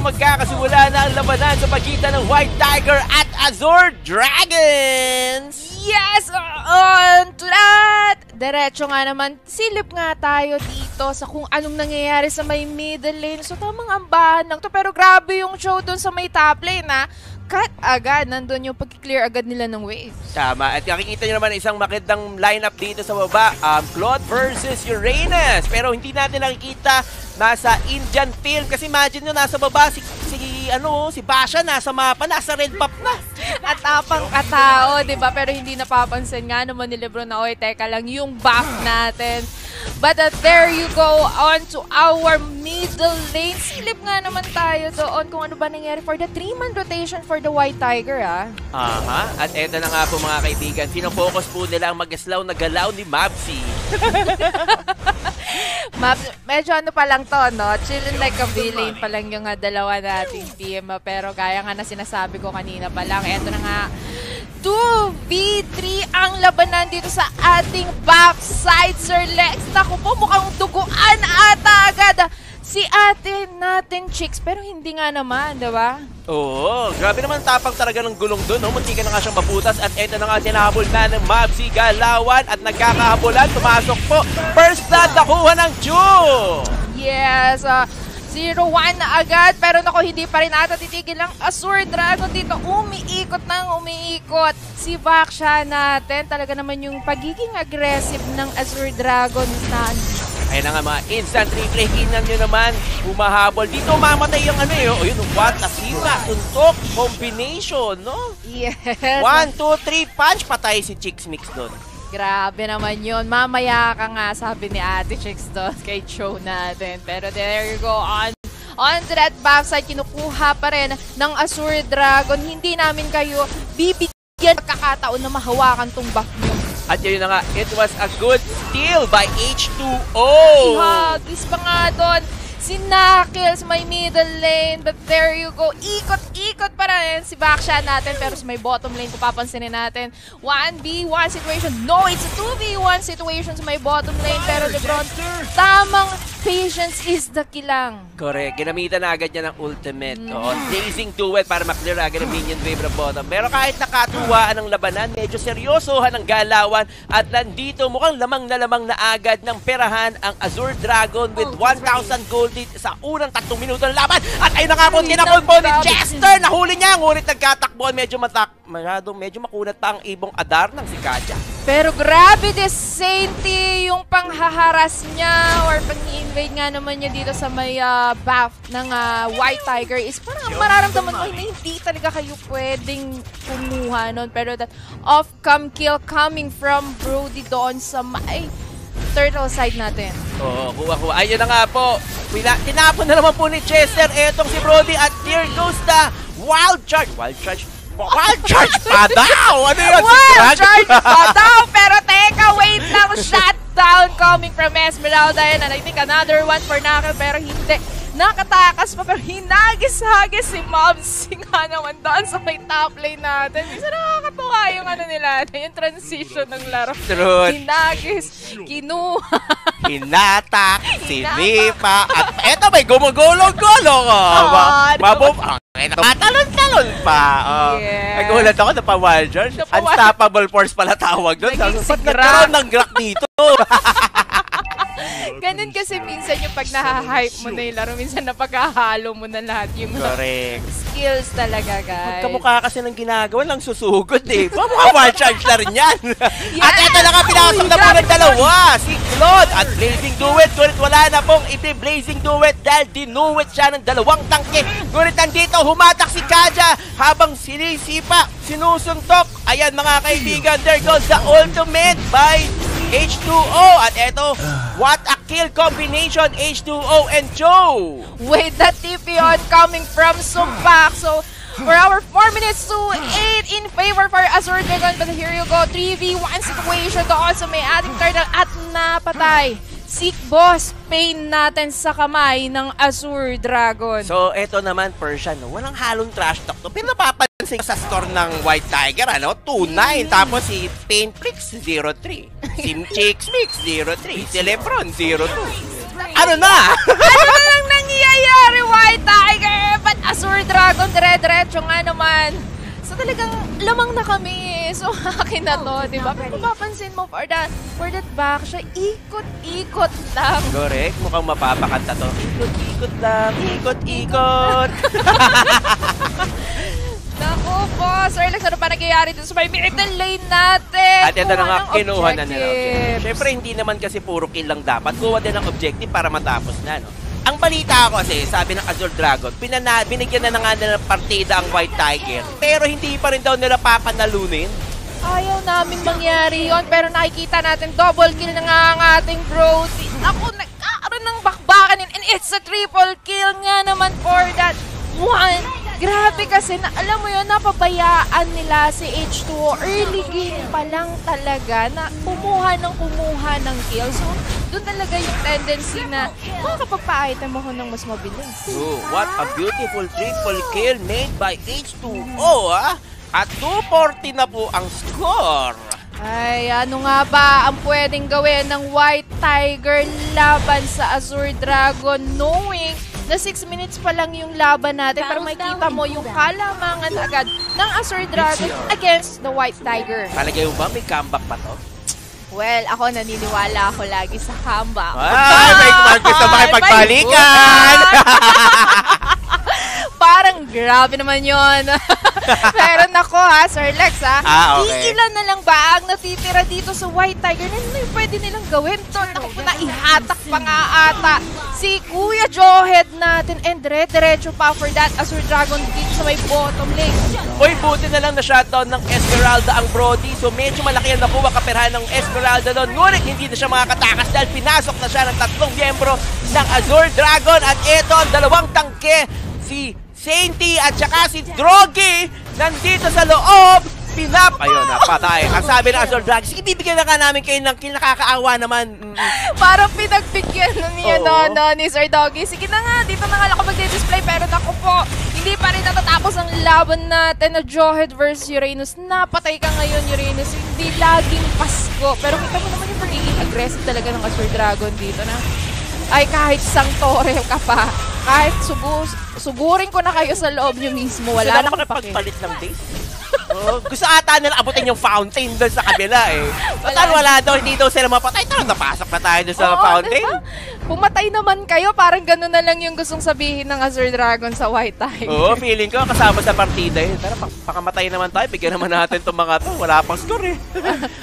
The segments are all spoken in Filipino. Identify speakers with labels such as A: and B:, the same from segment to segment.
A: magkakasimula na ang labanan sa pagitan ng White Tiger at Azure Dragons!
B: Yes! On to that! Diretso nga naman, silip nga tayo dito sa kung anong nangyayari sa may middle lane. So tamang ambahan lang to, pero grabe yung show dun sa may top lane, ha? Cut agad, nandun yung pag-clear agad nila ng wave.
A: Tama, at nakikita nyo naman isang magandang lineup dito sa baba. Claude versus Uranus. Pero hindi natin nakikita nasa Indian film. Kasi imagine nyo, nasa baba si Basha nasa mapa, nasa red map na.
B: At tapang katao, diba? Pero hindi napapansin nga naman ni Lebron na, oy, teka lang, yung buff natin. But there you go on to our middle lane. Silip nga naman tayo doon kung ano ba nangyari for the 3-man rotation for the White Tiger, ha?
A: Aha, at eto na nga po mga kaibigan, sinofocus po nila ang magaslaw na galaw ni Mavsi.
B: Medyo ano pa lang to, no? Chillin' like a villain pa lang yung dalawa nating team. Pero gaya nga na sinasabi ko kanina pa lang, eto na nga, 2v3 ang labanan dito sa ating backside, Sir Lex. Naku po, mukhang duguan ata agad si ate nating Chicks. Pero hindi nga naman, diba?
A: Oo, grabe naman tapang talaga ng gulong doon. No? Munti ka na nga siyang maputas at eto na nga tinahabol na ng Mavsi Galawan at nagkakahabulan. Tumasok po. First blood nakuha ng Chu!
B: Yes, 0-1 na agad, pero naku, hindi pa rin ata titigil ang Azure Dragon dito. Umiikot nang umiikot si Vaxia natin. Talaga naman yung pagiging aggressive ng Azure Dragon na
A: ayun na nga mga instant replay. Kinan nyo naman, humahabol. Dito mamatay yung yun, what a sima, suntok, combination, no?
B: Yes.
A: 1, 2, 3, punch, patay si Chicks Mix doon.
B: Grabe naman yun. Mamaya ka nga, sabi ni Ate Chicks doon kay show natin. Pero there you go. On to that backside, kinukuha pa rin ng Azure Dragon. Hindi namin kayo bibigyan pagkakataon na mahawakan tong buff nyo.
A: At yun na nga, it was a good steal by H2O.
B: Ihagis pa nga doon si Knuckles, may middle lane. But there you go. Ikot-ikot pa rin si Vaxia natin. Pero sa may bottom lane, kung papansinin natin, 1v1 situation. No, it's a 2v1 situation sa may bottom lane. Pero Lebron, tamang patience is the key lang.
A: Correct. Ginamitan na agad niya ng ultimate. Blazing duet para maklear agad ang minion wave ng bottom. Pero kahit nakatuwaan ang labanan, medyo seryosohan ang galawan. At nandito mukhang lamang na agad ng perahan ang Azure Dragon with 1,000 gold sa unang 3 minuto ng laban. At ayun na nga po, tinapon po ni Chester. Nahuli niya, ngunit nagkatakbuhan. Medyo makunat pa ang ibong Adar ng si Kaja.
B: Pero grabe this Sainty, yung panghaharas niya or pang-i-invade nga naman niya dito sa may buff ng White Tiger is parang mararamdaman mo na hindi talaga kayo pwedeng kumuha nun. Pero that off-cam kill coming from Brody doon sa may turtle side natin.
A: Oo, kuha. Ayun na nga po. Tinapon na naman po ni Chester. Etong si Brody at there goes the Wild Charge pa daw! Ano yun?
B: Wild Charge pa daw! Pero teka, wait lang. Shutdown coming from Esmeralda. And I think another one for Knuckles. Pero hindi. Nakatakas pa, pero hinagis-hagis si Mavsi nga naman doon sa may top lane natin. Isa nakakatuwa yung nila, yung transition ng laro.
A: Truth.
B: Hinagis, kinuha.
A: Hinatak, sinipa, at eto may gumugulong-gulong. Talon-talon pa.
B: Yes.
A: Nagulat ako na pa Wild Charge. Unstoppable Force pala tawag doon. Ba't nagkaroon ng Grak dito?
B: Ganun kasi minsan yung pag nahahype mo na yung laro, minsan napagkahalo mo na lahat yung skills talaga, guys.
A: Magkamukha kasi ng ginagawa lang susugod eh. Pamukha Wild Charge na rin yan. Yes! At eto na nga, pinakasok na po ng dalawa. Si Claude at Blazing Duet. Ngunit wala na pong blazing Duet dahil dinuwit siya ng dalawang tangke. Ngunit nandito, humatak si Kaja habang sinisipa, sinusuntok. Ayan mga kaibigan, there goes the ultimate by H2O. At eto, what a kill combination, H2O and Joe.
B: With the TP on coming from Sumpak. So, for our 4 minutes to 8 in favor for Azure Dragon. But here you go, 3v1 situation doon sa may ating turtle at napatay. Sick boss, pain natin sa kamay ng Azure Dragon.
A: So, eto naman, Persian, no? Walang halong trash talk to. Pero napapansin sa score ng White Tiger, 2-9. Tapos si Pain Prix, 0-3. Si Chicks Mix, 0-3. Si Lebron, 0-2. Ano na?
B: Ano na lang nangyayari, White Tiger? But naman. So talagang lamang na kami. So akin na to, di ba? Pero mapapansin mo for that back, siya ikot-ikot lang.
A: Correct. Mukhang mapapakanta to. Ikot-ikot lang. Ikot-ikot.
B: Naku po, Sir Lex, ano pa nangyayari dito sa may middle lane natin?
A: At ito na nga, kinuha na nila.
B: Objectives.
A: Siyempre, hindi naman kasi puro kill lang dapat. Kuha din ng objective para matapos na, no? Ang balita ko kasi, sabi ng Azure Dragon, binigyan na nga nila ng partida ang White Tiger. Pero hindi pa rin daw nila papanalunin.
B: Ayaw namin mangyari yon, pero nakikita natin double kill na nga ang ating Brody. Ako, nagkakaroon ng bakbakan and it's a triple kill nga naman for that one. Grabe kasi, alam mo yun, napabayaan nila si H2O. Early game pa lang talaga na kumuha ng kill. So, doon talaga yung tendency na makakapagpa-item ako ng mas mabilis.
A: Oh, what a beautiful triple kill made by H2O, ah! At 240 na po ang score.
B: Ay, ano nga ba ang pwedeng gawin ng White Tiger laban sa Azure Dragon, knowing na 6 minutes pa lang yung laban natin para makikita mo yung kalamangan agad ng Azure Dragon against the White Tiger.
A: Palagay mo ba may comeback pa to?
B: Well, ako naniniwala ako lagi sa comeback.
A: Ay, may gusto makipagbalikan!
B: Parang grabe naman yon. Pero nako ha, Sir Lex ha.
A: Okay.
B: Iilan na lang ba ang natitira dito sa White Tiger? Ano yung pwede nilang gawin to? Naku po, naihatak pa nga ata si Kuya Johead natin. And diretso pa for that Azure Dragon dito sa may bottom lane.
A: Uy, buti na lang na shutdown ng Esmeralda ang Brody. So medyo malaki ang nakuha kaperahan ng Esmeralda doon. Ngunit hindi na siya makakatakas dahil pinasok na siya ng 3 miyembro ng Azure Dragon. At ito ang 2 tangke, si Sainty at saka si Drogi nandito sa loob. Ayun, napatay. Ang sabi ng Azure Dragon, sige, bibigyan na ka namin kayo ng kill, nakakaawa naman.
B: Parang pinagbigyan na niya ni Sir Doggy. Sige na nga, dito na nga ako magdi-display. Pero naku po, hindi pa rin natatapos ang laban natin na Johead versus Uranus. Napatay ka ngayon, Uranus. Hindi laging Pasko. Pero kita mo naman yung pagiging aggressive talaga ng Azure Dragon dito na. Ay, kahit Sanctore ka pa, kahit sugurin ko na kayo sa loob nyo mismo, wala na akong
A: makipagpalit ng base. Gusto ata nila abutin yung fountain doon sa kabila eh. Wala daw, hindi daw sila mapatay. Napasok na tayo doon sa fountain.
B: Diba? Pumatay naman kayo, parang gano'n na lang yung gustong sabihin ng Azure Dragon sa White Tiger.
A: Oo, feeling ko kasama sa partida yun. Tara, pakamatay naman tayo. Bigyan naman natin itong mga to. Wala pang score eh.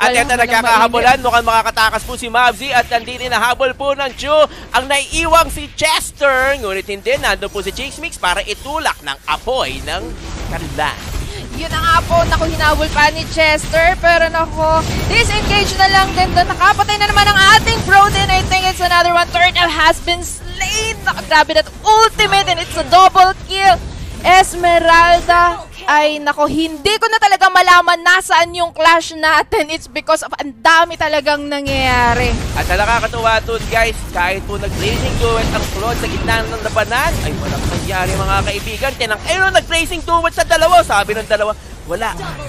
A: At ito nagkakahabulan. Mukhang makakatakas po si Mavzy. At nandito nahabol po ng Chu. Ang naiiwang si Chester. Ngunit hindi, nandun po si Chase Mix para itulak ng apoy ng kanila.
B: Yun na nga po, naku, hinabol pa ni Chester, pero naku, disengage na lang din doon. Nakapatay na naman ang ating Brody, and I think it's another one. Turtle has been slain. Naku, grabe na ultimate, and it's a double kill. Esmeralda, ay naku, hindi ko na talaga malaman nasaan yung clash natin. It's because of ang dami talagang nangyayari.
A: At sa nakakatuwa doon guys, kahit po nag-blazing duet ang Claude sa gitna ng labanan, ay walang nangyari mga kaibigan. Ayun, nag-blazing duet sa dalawa. Sabi ng dalawa,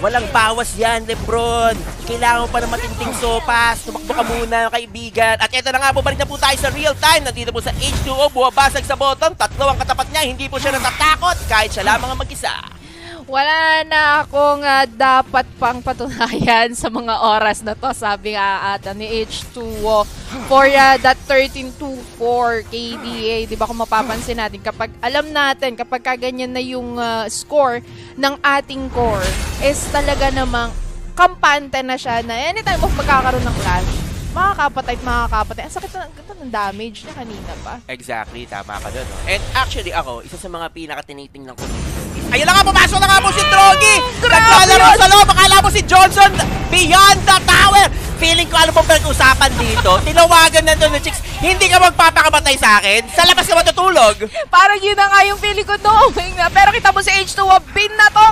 A: walang bawas yan, Lebron. Kailangan mo pa ng matinding sopas. Tumakbo ka muna, kaibigan. At ito na nga po, balik na po tayo sa real time. Nandito po sa H2O, buwabasag sa bottom. 3 ang katapat niya, hindi po siya natatakot kahit siya lamang ang mag-isa.
B: Wala na akong dapat pang patunayan sa mga oras na to, sabi nga ata ni H2O for that 13-2-4 KDA. Di ba kung mapapansin natin, kapag alam natin, kapag kaganyan na yung score ng ating core, is talaga namang kampante na siya na anytime of magkakaroon ng clash, makakapatay. Ang sakit ng damage niya kanina pa.
A: Exactly, tama ka doon. And actually ako, isa sa mga pinaka-tinitingnan ko. Ayun na nga, pumasok na nga po si Drogi! Naglalaro sa loob, akala mo si Johnson beyond the tower! Feeling ko alam pong pinag-usapan dito, tinawagan na doon ng chicks, hindi ka magpapakamatay sa akin, sa labas ka matutulog!
B: Parang yun na nga yung feeling ko knowing na, pero kita mo si H2O, bin na to,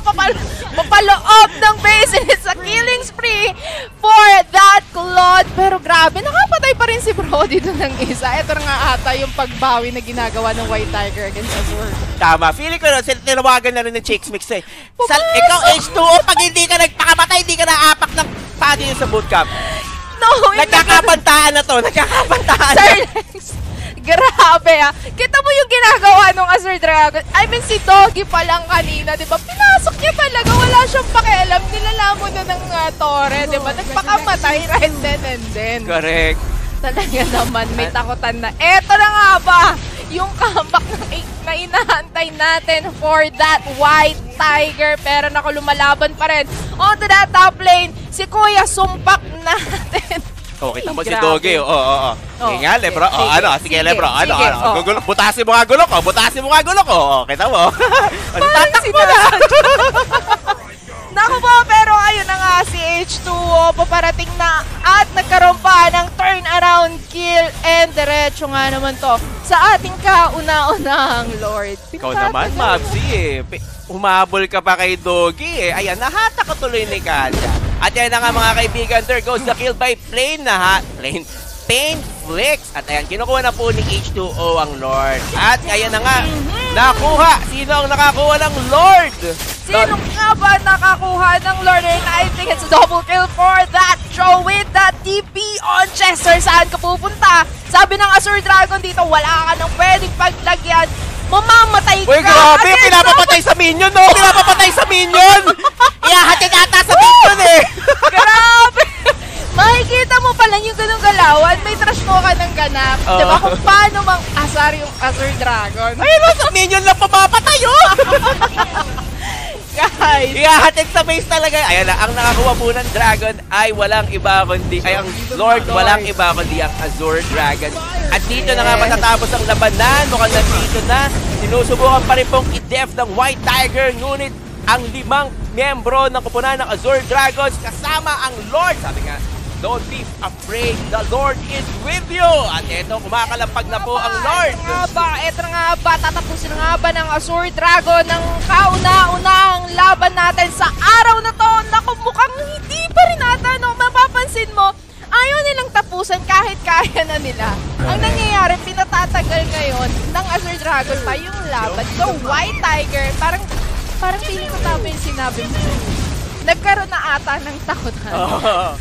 B: papaloob ng base, and it's a killing spree for that Claude. Pero grabe, nakapatay pa rin si Brody doon ng isa. Ito na nga ata yung pagbawi na ginagawa ng White Tiger against Azure.
A: Tama, feeling ko na, tinawagan na rin ng chicks mix eh. Ikaw H2O, pag hindi ka nagpakamatay, hindi ka naapak ng padi sa bootcamp.
B: No,
A: nagkakapantaan na to, nagkakapantaan.
B: Sir Lex, Grabe ah. Kita mo yung ginagawa nung Azure Dragon. I mean, si Doggy pa lang kanina, di ba? Pinasok niya talaga. Wala siyang pakialam. Nilalamon na ng Torre, di ba? Nagpakamatay right then and then.
A: Correct.
B: Talaga naman, may takutan na. Eto na nga ba? Yung comeback na inaantay natin for that White Tiger. Pero naku, lumalaban pa rin. On to that top lane, si Kuya sumpak natin.
A: Oh, kita mo si
B: Grabe.
A: Doggy. Oo. Sige nga, Lebro.
B: Sige,
A: Ano? Sige, Lebro. Ano?
B: sige.
A: Gugulok. Butasin mo nga gulok. Butasin mo nga gulok. Kita mo. Tatakbo na.
B: Naku po, pero ayun na nga si H2O, paparating na at nagkaroon pa ng turnaround kill and diretso nga naman to sa ating kauna-unahang Lord.
A: Ikaw naman, Mabsi Humabol ka pa kay Doggy Ayan, nahata ka tuloy ni Kalia. At yan na nga mga kaibigan, there goes the kill by Pain Flicks. At ayan, kinukuha na po ni H2O ang Lord. At ayan na nga, nakuha. Sino ang nakakuha ng Lord?
B: Sino nga ba nakakuha ng Lord? And I think it's a double kill for that Joe with that TP on Chester. Saan ka pupunta? Sabi ng Azure Dragon dito, wala ka nang pwedeng paglagyan. Mamamatay ka!
A: Uy, grabe! Pinapapatay sa minion, no? Pinapapatay sa minion! Iyahatid ata sa minion, eh!
B: Grabe! Makikita mo pala yung ganung galawan, may trash mo ka ng ganap. Diba kung paano mang asar yung Azure Dragon?
A: Ayun, no, sa minion lang pumapatay, oh!
B: Guys!
A: Iyahatid sa base talaga. Ayan na, ang nakakuha po ng Dragon ay walang iba kundi, ay ang Lord walang iba kundi ang Azure Dragon. At dito na nga matatapos ang labanan. Mukhang nandito na. Sinusubukan pa rin pong i-def ng White Tiger. Ngunit ang 5 miyembro ng kupunan ng Azure Dragons kasama ang Lord. Sabi nga, don't be afraid. The Lord is with you. At eto, kumakalampag na po ang Lord.
B: Ito nga ba, tatapusin nga ba ng Azure Dragon ng kauna-unahang laban natin sa araw na to? Naku, mukhang hindi pa rin ata, no? Mapapansin mo, ayaw nilang tapusan kahit kaya na nila. Ang nangyayari, pinatatagal ngayon ng Azure Dragon pa yung laban. So, White Tiger, parang feeling ko tama yung sinabi mo. Nagkaroon na ata ng takot.
A: Oo.